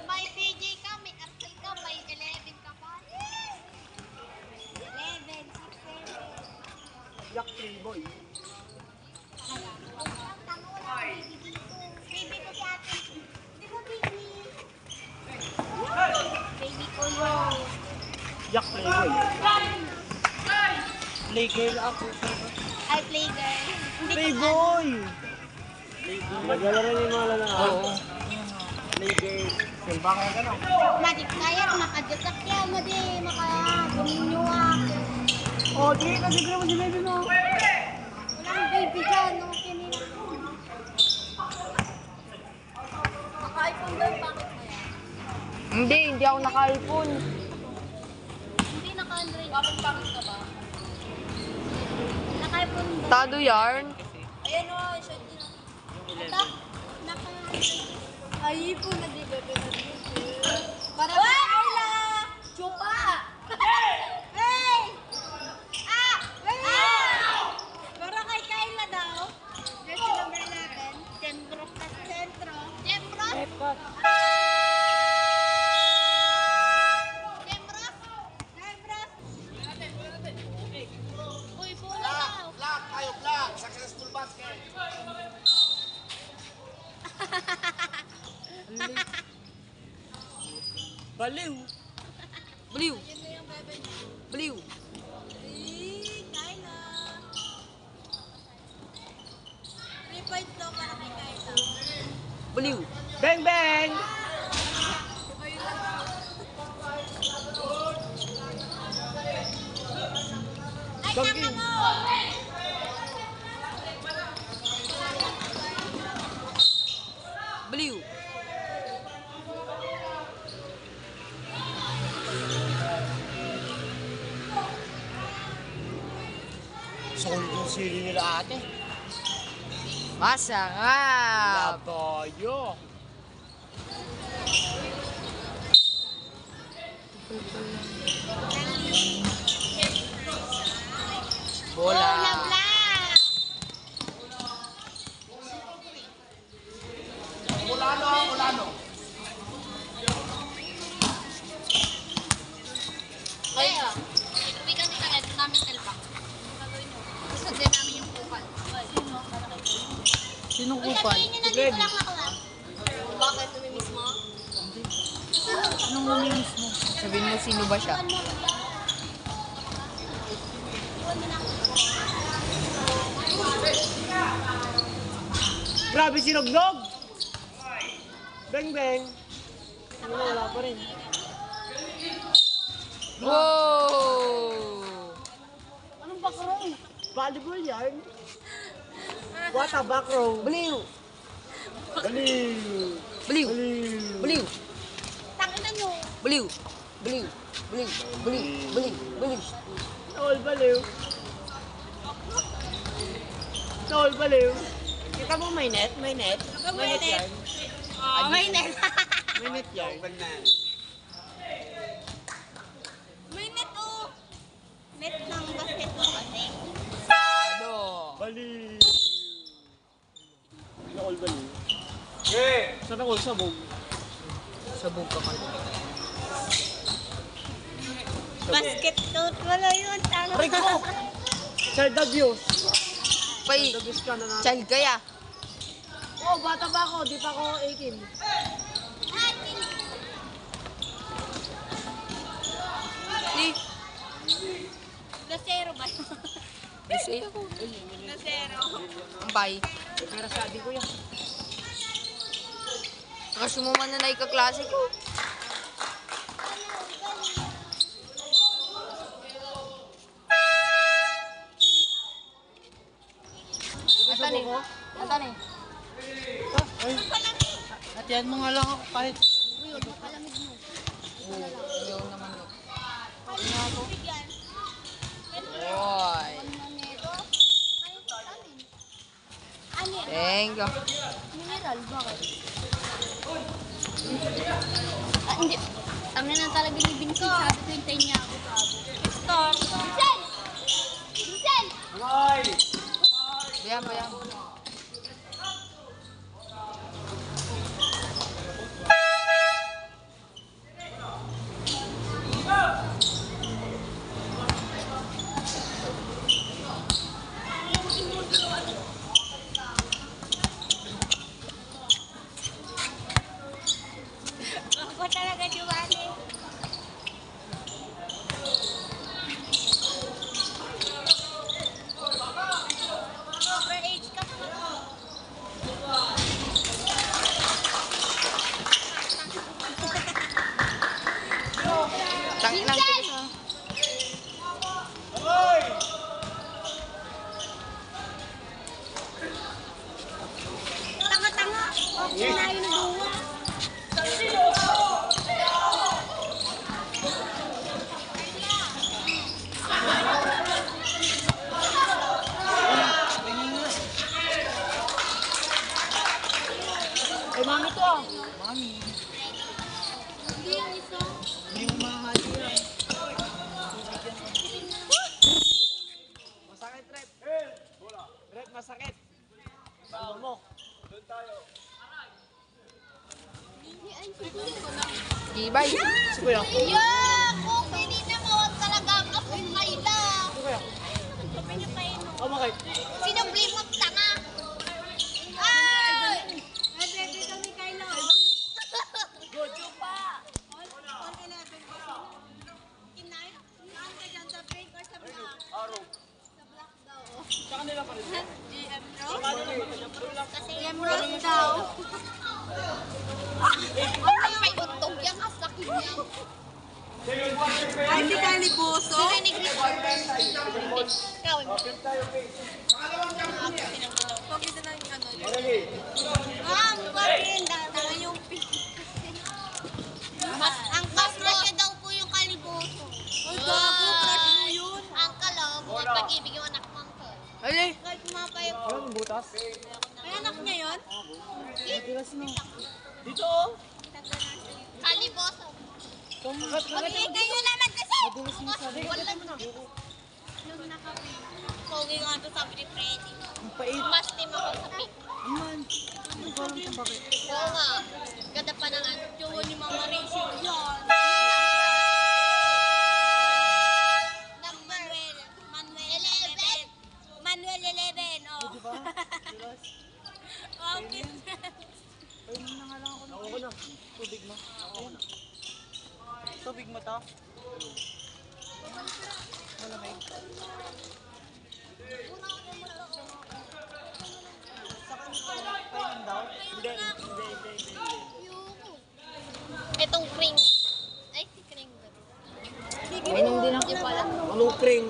May PJ ka, may Arcel ka, may 11 ka pa. 11, 6, 7. Yak Playboy. Baby ko sa atin. Di ba baby? Baby ko yun. Yak Playboy. Playgirl ako. Ay, playgirl. Hindi ko Playboy! Naglalaro niya yung mga lalaki. Oo. Playgirl. Silba kaya ka na. Madik kaya makadyasak kaya mo di makaguminyuwa. Oh, di kasi ko naman si baby mo. Walang baby dyan, no? Kinina. Naka-iPhone daw, bakit na yan? Hindi ako naka-iPhone. Hindi naka-Android. Bakit pangit ka ba? Naka-iPhone daw. Tado yarn. Ayan o, shot din ako. Ito, naka-Android. Ay, iPhone na di bebe na dito. Para kay Carla! Chupa! Hey! Ah! Hey! Para kay Carla daw. Jersey number natin. Sentro ka sentro. Sentro? Sembros? Uy, pula daw. Black, tayo black. Successful basket. Baliw. Baliw. Yun na yung bebe niya. Baliw. Hey, Carla. 3 points daw para kay Carla. Baliw. Bang bang! Ay, tama mo! Baliw. Solid yung sili nila ate. Masarap. Labayo. Bola. Bola black! Ulano, ulano. Kaya, uwi kami ka rin namin talbak. Gagawin mo. Gusto din namin yung kupal. Sino? Para kay Sinong Uy, kupal? sabihin niyo na dito lang ako ah. Bakit? Namimiss mo? Anong namimiss mo? Sabihin mo sino ba siya? Iwan mo. Iwan mo na ako. Grabe sinognog! Bang bang! Ano na, wala pa rin. Wow! Anong back row? Volleyball yarn? What a back row? Baliw! Baliw! Baliw! Baliw! Baliw! Tangina nyo. Baliw! Baliw! Baliw! Baliw! Baliw! Baliw! Tol, baliw! Tol, baliw! Kita mo may net? May net? May net. yarn? Oh, may net. May net yarn? May net oh. Net ng basketball kasi. Ano? Baliw! Tol, baliw! Saan ako? Sabog? Sabog ka kayo. Basket court wala yun. Talo. Rico! Child abuse! Pay, Child abuse ka na natin. child kaya. Oo, bata pa ako. Di pa ako 18. Di, Lasero ba yun? kasi ako. Lasero. Ang bay. Pero sabi ko yan. Nakasumuman na ikaklase ko. Atan eh. Atan eh. Atiyan mo nga lang ako kahit. Ayaw naman yun. Bigyan. Boy. Ano yan? Thank you. Mineral, bakit? Ah, hindi. Tangin na talaga ni Sabi ko, hintayin niya ako. Stop. Vincent! Vincent! Bayam, bayam. Ako talaga, Giovanni. Overage ka pa. Tangin lang Vincent! sila. Tanga-tanga. Okay na yung bunga. Ay, mami to ah. Mami. Hindi yung isa. Hindi mo mahali yan. Masakit, Rep. Rep, masakit. Balo mo. Ibay. Si Kuya. Yeah! Kung hindi na mawag talaga ako kaila. Si Kuya. Sabi niyo kayo. Oh, bakit? Sino blame up tanga? Ay! Nag-ready kami kaila. Gojo pa. On 11 ba? Kinay? Saan ka dyan? Sa break or sa block? Araw. Sa block daw. Sa kanila pa rin. GM Rose? Kasi GM Rose daw. Ano may untog yan? Kasakin yan. Ay, hindi ka libuso. Narinig report. Ikaw, Pag ito na yung ano. ma'am, bakit? Dala yung ang mas niya daw po yung kalibuto. Ay, gago, crush mo yun. Ang kalaw, bukod pag-ibig yung anak mo ko. Ay, Kahit kumapay ko. ayun, butas. May anak niya yun? Tiras na. Dito oh. Kaliboso. Kagat, Pag-ibigay nyo naman kasi! Madulas mo sa Wala mo. Nung nakapi. Pogi nga to sabi ni Freddy. Ang pait. Mas team ako sa pick. Man. Ano ba lang kung bakit? Oo nga. Ganda pa ng jowa ni Mama Rachel. Yan. Number Manuel 11. Manuel 11. Oh. Di ba? Tiras. Okay. Ay, na nga lang ako. Ako na. Tubig mo. Ako na. Tubig mo to? Malamig. Sa kanila, kailan daw? Hindi. Itong kring. Ay, si kring. Inom din ako. Anong kring?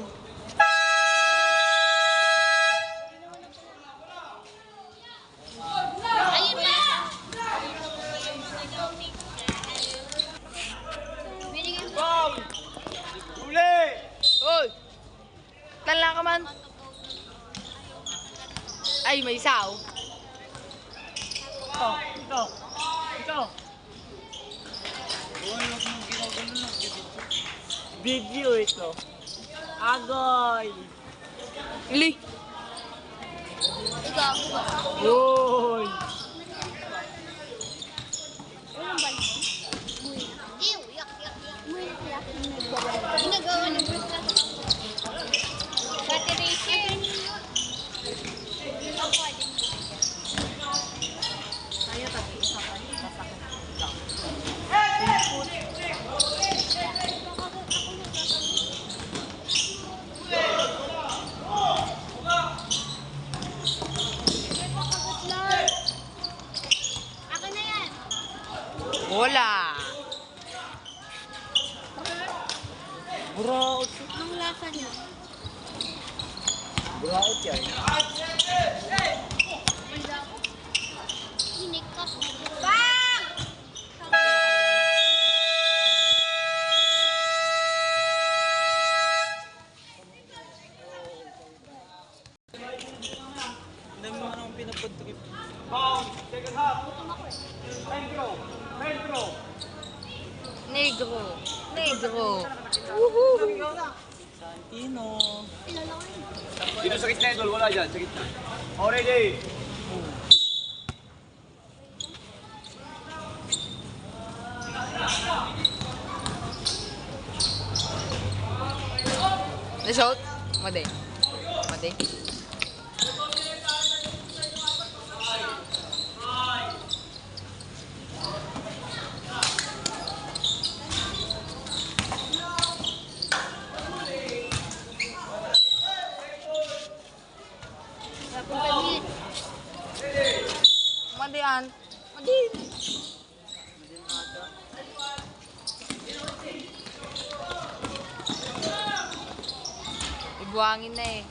Ayun ba? Binigyan mo. Bang! Uli! Oy! Tala ka man. Ay, may saw. Ito, ito, ito. Video ito. Agoy! Ili. Ikaw. Uy! Ew, yak, yak, yak. Ginagawa ni Bruce lang. Dati Rachel. Ako, din. Kaya tabi isa pa. Masakit. Ako na yan. Wala. Buraot. Anong lasa niya? Buraot yan. Hinikap. Bang! Ang dami mo nang pinapuntrip. Bang! Second half. Centro. Centro. Negro. Negro. Santino. Dito sa gitna, idol. Wala dyan. Sa gitna. Oh, ready. Na-shout? Madi. Madi. Madian. Madi. Ibuhangin na eh.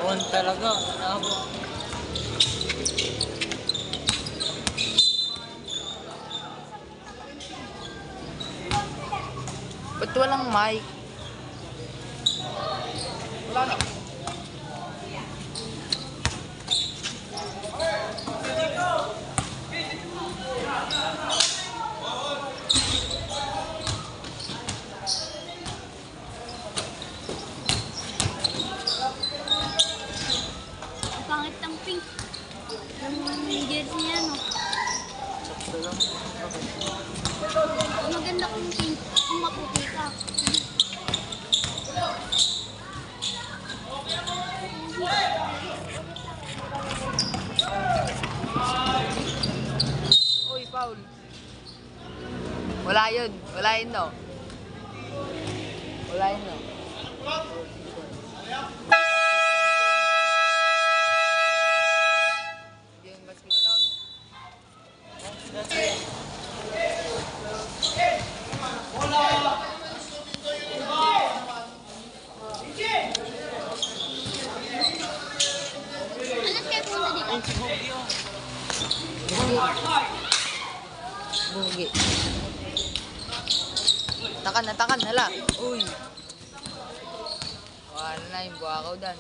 On talaga. Nabo. Ba't walang mic? Wala na. Ang pangit ng pink. Yung jersey niya, no? Maganda kung pink. Kung maputi ka. Uy, Paul. Wala yun. Wala yun, no? Wala yun, no? Yung basket count. Alas kayo punta dito? Yung si Bugyo. Bugi. Takan na la. Uy. Wala na yung buwakaw dan.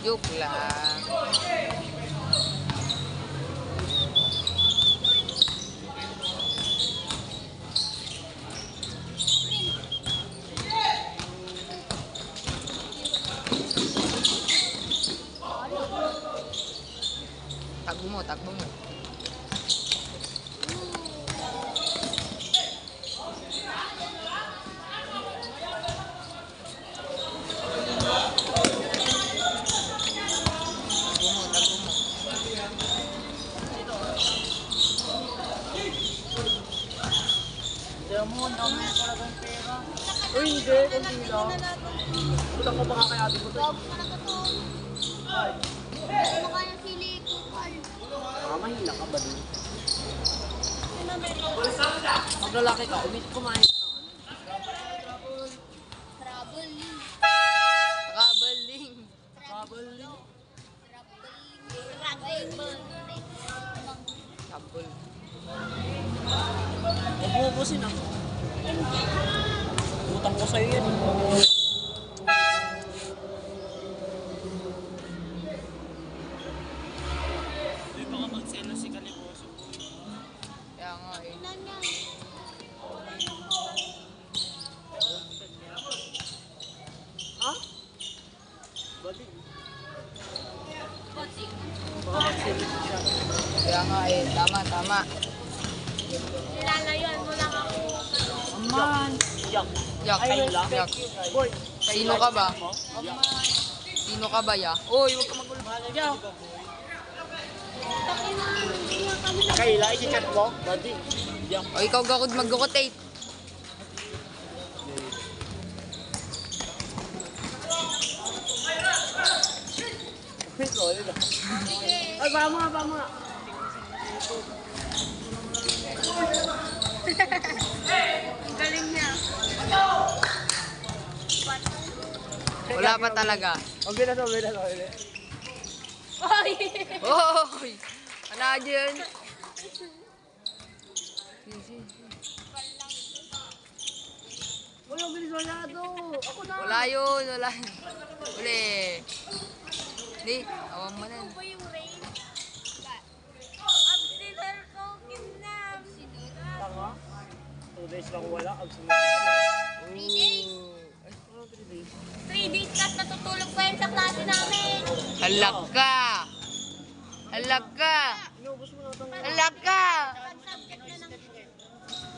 Joke lang. Takbo mo. Takbo mo. Diamond, dami talagang pera. Uy, hindi. Kunti lang. Utang ko baka kay ate ko to. Bago talaga to. Ano kaya sili kupal? Mahina ka ba doon? Pag lalaki ka, kumain ka ng ano. Traveling. Kabaling. Traveling. Traveling. Kabul. Mabubusin ako. Utang ko sa'yo yan. Hindi baka magselo si Kaliboso. Kaya nga eh. Ha? Bali. Bossing. Baka magsilit siya. Kaya nga eh. Tama. Nilalayuan mo lang ako. Aman. Yak. Yak. I Yak. respect you, guys. Boy. Sino ka ba? Sino ka ba ya? Uy, huwag ka magulo. Yak. Takina. Hindi nga kami na. Kayla, i-chat mo? Buddy. Yak. O ikaw gakod mag-rotate. Wait, oh, yun. Ay, ba mga. Ang galing niya. Wala pa talaga. Okay na to. Oy! Oy! Ano dyan? Uy, ang bilis masyado. Ako na. Wala yun, wala. Uli. Hindi, awan mo na. Ito ba yung rain? Absiner ko, kinam. Tanga. 2 days lang wala. Ang sunod. 3 days. 3 days kasi natutulog pa yan sa klase namin. Halag ka. Halag ka. Inubos mo na itong... Halag ka. Pag-subject na ng...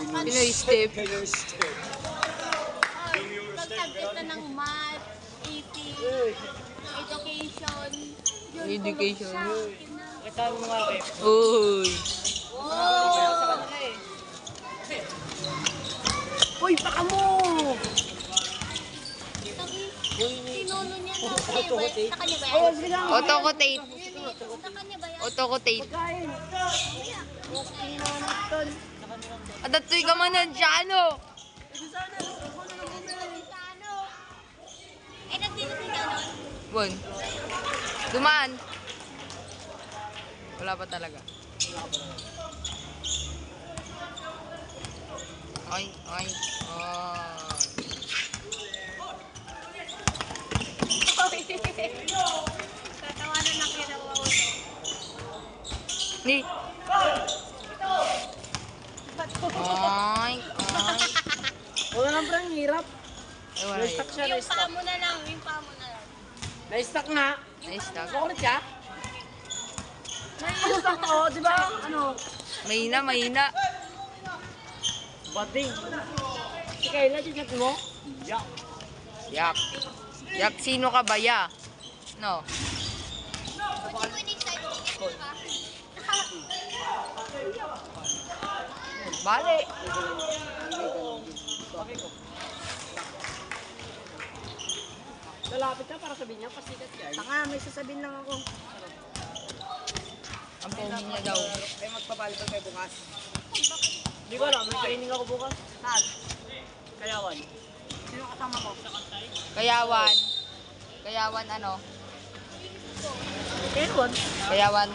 Pinoy step. Pag-subject na ng math, AP, education. Yun, Education. tulog siya. Kinam. Kasama mo nga kayo. Uy. Uy, baka mo! Tinuno niya na. Sa kanya ba Oh, yan? sige lang. Autocotate. Sa kanya ba yan? Autocotate. Kain. Okay na natin. Adatoy ka man yan siya, ano? Sa ano? Eh, nandito si Ganon. Bon. Dumaan. Wala pa talaga. Ay, ay, ay. Tatawanan lang kita mo. Ni. Ay, ay. Wala lang parang hirap. Ay, wala yun. Na-stuck siya, Yung na-stuck. paa mo na lang, yung paa mo na lang. Na-stuck nga. Nice tag. Bakit siya? Na-stuck oh, di ba? Ano? Mahina, mahina. Bading. Si Kayla, chat mo? Yeah. Yak. Yak, sino ka ba ya? No. Hindi mo in-excite ticket pa. Bale. Lalapit ka para sabihin niya, pasikat ka. Tanga, may sasabihin lang ako. Ang pogi niya daw. Ay, magpapalipal kayo bukas. Hindi ko alam, may training ako bukas. Saan? Kayawan. Sino kasama mo? Kayawan. Kayawan ano? Kayawan? Kayawan.